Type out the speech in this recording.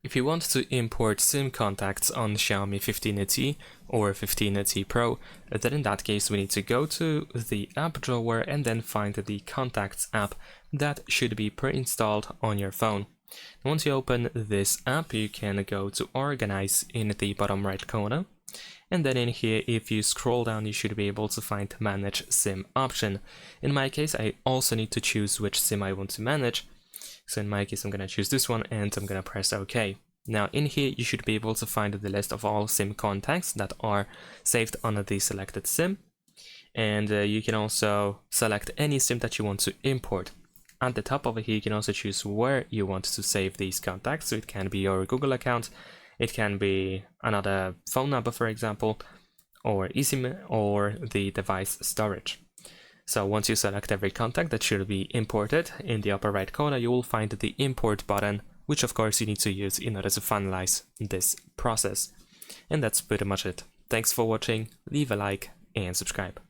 If you want to import SIM contacts on Xiaomi 15T or 15T Pro, then in that case we need to go to the app drawer and then find the Contacts app that should be pre-installed on your phone. Once you open this app, you can go to Organize in the bottom right corner. And then in here, if you scroll down, you should be able to find Manage SIM option. In my case, I also need to choose which SIM I want to manage. So in my case, I'm going to choose this one and I'm going to press OK. Now in here, you should be able to find the list of all SIM contacts that are saved on the selected SIM. And you can also select any SIM that you want to import. At the top over here, you can also choose where you want to save these contacts. So it can be your Google account, it can be another phone number, for example, or eSIM, or the device storage. So once you select every contact that should be imported, in the upper right corner you will find the import button, which of course you need to use in order to finalize this process. And that's pretty much it. Thanks for watching, leave a like and subscribe.